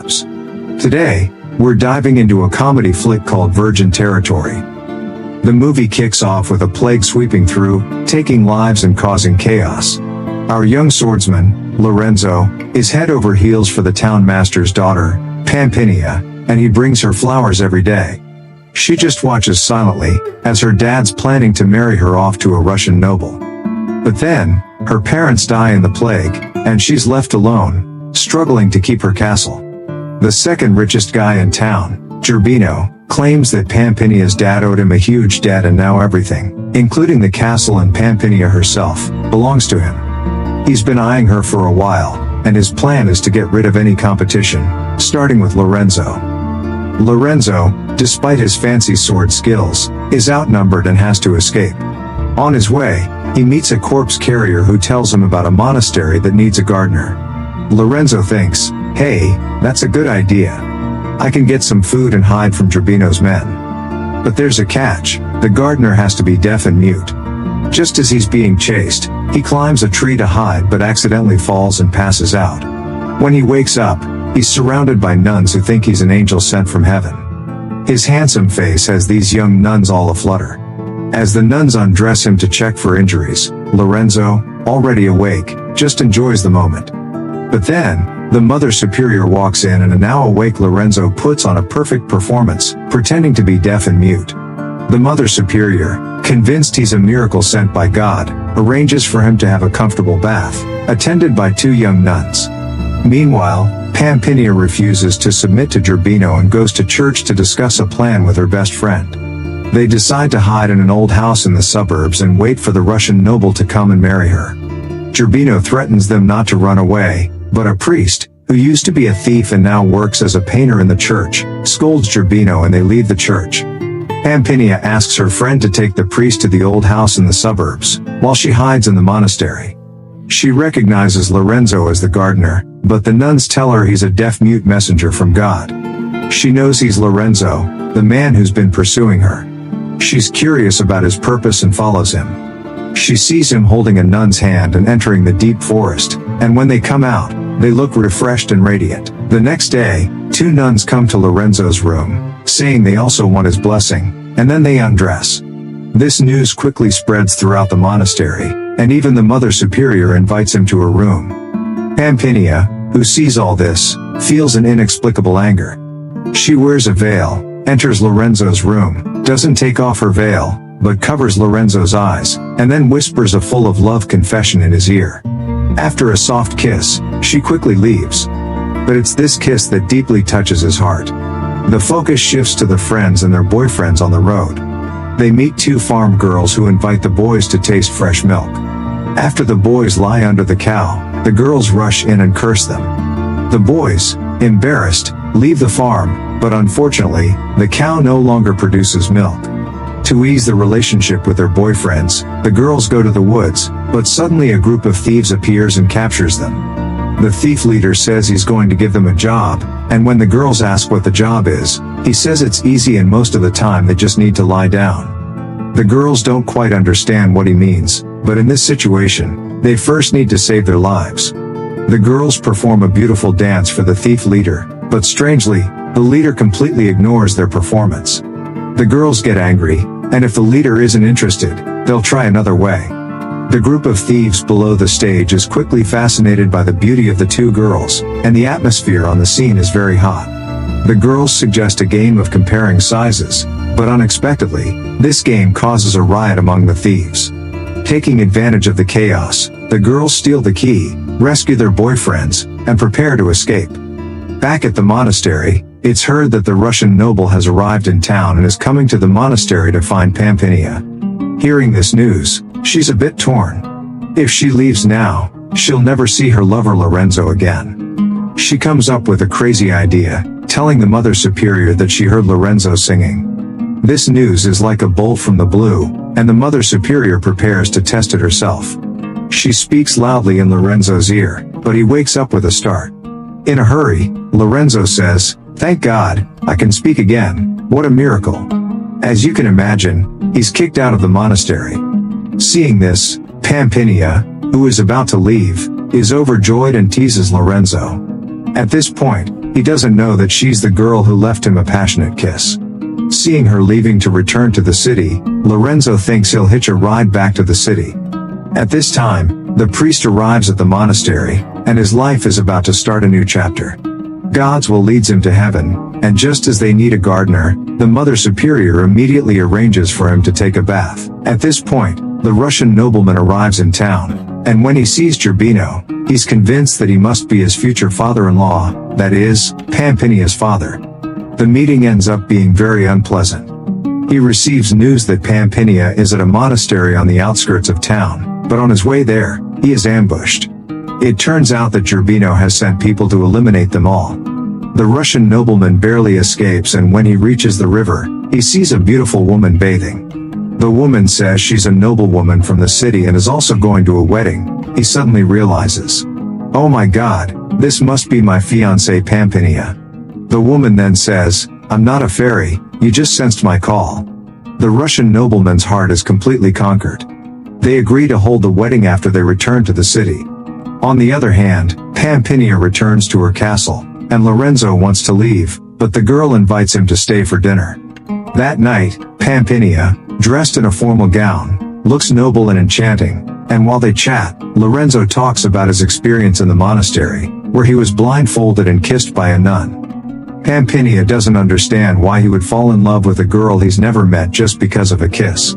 suburbs. Today, we're diving into a comedy flick called Virgin Territory. The movie kicks off with a plague sweeping through, taking lives and causing chaos. Our young swordsman, Lorenzo, is head over heels for the town master's daughter, Pampinia, and he brings her flowers every day. She just watches silently, as her dad's planning to marry her off to a Russian noble. But then, her parents die in the plague, and she's left alone, struggling to keep her castle. The second richest guy in town, Gerbino, claims that Pampinia's dad owed him a huge debt and now everything, including the castle and Pampinia herself, belongs to him. He's been eyeing her for a while, and his plan is to get rid of any competition, starting with Lorenzo. Lorenzo, despite his fancy sword skills, is outnumbered and has to escape. On his way, he meets a corpse carrier who tells him about a monastery that needs a gardener. Lorenzo thinks, hey, that's a good idea. I can get some food and hide from Gerbino's men. But there's a catch, the gardener has to be deaf and mute. Just as he's being chased, he climbs a tree to hide but accidentally falls and passes out. When he wakes up, he's surrounded by nuns who think he's an angel sent from heaven. His handsome face has these young nuns all aflutter. As the nuns undress him to check for injuries, Lorenzo, already awake, just enjoys the moment. But then, the Mother Superior walks in and a now awake Lorenzo puts on a perfect performance, pretending to be deaf and mute. The Mother Superior, convinced he's a miracle sent by God, arranges for him to have a comfortable bath, attended by two young nuns. Meanwhile, Pampinia refuses to submit to Gerbino and goes to church to discuss a plan with her best friend. They decide to hide in an old house in the suburbs and wait for the Russian noble to come and marry her. Gerbino threatens them not to run away, but a priest, who used to be a thief and now works as a painter in the church, scolds Gerbino and they leave the church. Pampinia asks her friend to take the priest to the old house in the suburbs, while she hides in the monastery. She recognizes Lorenzo as the gardener, but the nuns tell her he's a deaf-mute messenger from God. She knows he's Lorenzo, the man who's been pursuing her. She's curious about his purpose and follows him. She sees him holding a nun's hand and entering the deep forest, and when they come out, they look refreshed and radiant. The next day, two nuns come to Lorenzo's room, saying they also want his blessing, and then they undress. This news quickly spreads throughout the monastery, and even the Mother Superior invites him to her room. Pampinia, who sees all this, feels an inexplicable anger. She wears a veil, enters Lorenzo's room, doesn't take off her veil, but covers Lorenzo's eyes, and then whispers a full of love confession in his ear. After a soft kiss, she quickly leaves. But it's this kiss that deeply touches his heart. The focus shifts to the friends and their boyfriends on the road. They meet two farm girls who invite the boys to taste fresh milk. After the boys lie under the cow, the girls rush in and curse them. The boys, embarrassed, leave the farm, but unfortunately, the cow no longer produces milk. To ease the relationship with their boyfriends, the girls go to the woods, but suddenly a group of thieves appears and captures them. The thief leader says he's going to give them a job, and when the girls ask what the job is, he says it's easy and most of the time they just need to lie down. The girls don't quite understand what he means, but in this situation, they first need to save their lives. The girls perform a beautiful dance for the thief leader, but strangely, the leader completely ignores their performance. The girls get angry, and if the leader isn't interested, they'll try another way. The group of thieves below the stage is quickly fascinated by the beauty of the two girls, and the atmosphere on the scene is very hot. The girls suggest a game of comparing sizes, but unexpectedly, this game causes a riot among the thieves. Taking advantage of the chaos, the girls steal the key, rescue their boyfriends, and prepare to escape. Back at the monastery, it's heard that the Russian noble has arrived in town and is coming to the monastery to find Pampinia. Hearing this news, she's a bit torn. If she leaves now, she'll never see her lover Lorenzo again. She comes up with a crazy idea, telling the Mother Superior that she heard Lorenzo singing. This news is like a bolt from the blue, and the Mother Superior prepares to test it herself. She speaks loudly in Lorenzo's ear, but he wakes up with a start. In a hurry, Lorenzo says, "Thank God, I can speak again, what a miracle." As you can imagine, he's kicked out of the monastery. Seeing this, Pampinia, who is about to leave, is overjoyed and teases Lorenzo. At this point, He doesn't know that she's the girl who left him a passionate kiss. Seeing her leaving to return to the city, Lorenzo thinks he'll hitch a ride back to the city. At this time, the priest arrives at the monastery, and his life is about to start a new chapter. God's will leads him to heaven, and just as they need a gardener, the Mother Superior immediately arranges for him to take a bath. At this point, the Russian nobleman arrives in town, and when he sees Gerbino, he's convinced that he must be his future father-in-law, that is, Pampinia's father. The meeting ends up being very unpleasant. He receives news that Pampinia is at a monastery on the outskirts of town, but on his way there, he is ambushed. It turns out that Gerbino has sent people to eliminate them all. The Russian nobleman barely escapes, and when he reaches the river, he sees a beautiful woman bathing. The woman says she's a noblewoman from the city and is also going to a wedding. He suddenly realizes, "Oh my God, this must be my fiancée Pampinia." The woman then says, "I'm not a fairy, you just sensed my call." The Russian nobleman's heart is completely conquered. They agree to hold the wedding after they return to the city. On the other hand, Pampinia returns to her castle, and Lorenzo wants to leave, but the girl invites him to stay for dinner. That night, Pampinia, dressed in a formal gown, looks noble and enchanting, and while they chat, Lorenzo talks about his experience in the monastery, where he was blindfolded and kissed by a nun. Pampinia doesn't understand why he would fall in love with a girl he's never met just because of a kiss.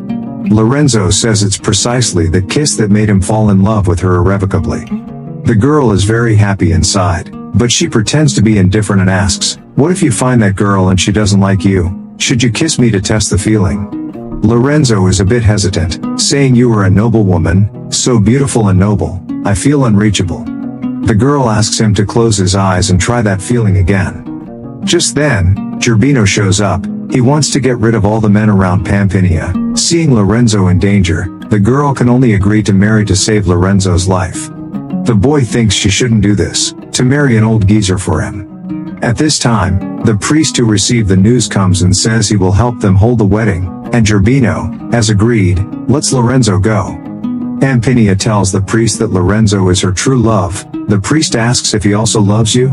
Lorenzo says it's precisely the kiss that made him fall in love with her irrevocably. The girl is very happy inside, but she pretends to be indifferent and asks, "What if you find that girl and she doesn't like you? Should you kiss me to test the feeling?" Lorenzo is a bit hesitant, saying, "You are a noble woman, so beautiful and noble, I feel unreachable." The girl asks him to close his eyes and try that feeling again. Just then, Gerbino shows up. He wants to get rid of all the men around Pampinia. Seeing Lorenzo in danger, the girl can only agree to marry to save Lorenzo's life. The boy thinks she shouldn't do this, to marry an old geezer for him. At this time, the priest who received the news comes and says he will help them hold the wedding, and Gerbino, as agreed, lets Lorenzo go. Pampinia tells the priest that Lorenzo is her true love. The priest asks if he also loves you.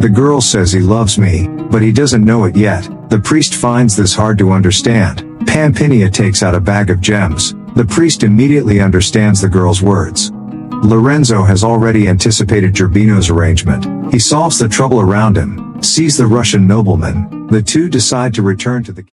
The girl says he loves me, but he doesn't know it yet. The priest finds this hard to understand. Pampinia takes out a bag of gems. The priest immediately understands the girl's words. Lorenzo has already anticipated Gerbino's arrangement. He solves the trouble around him, sees the Russian nobleman. The two decide to return to the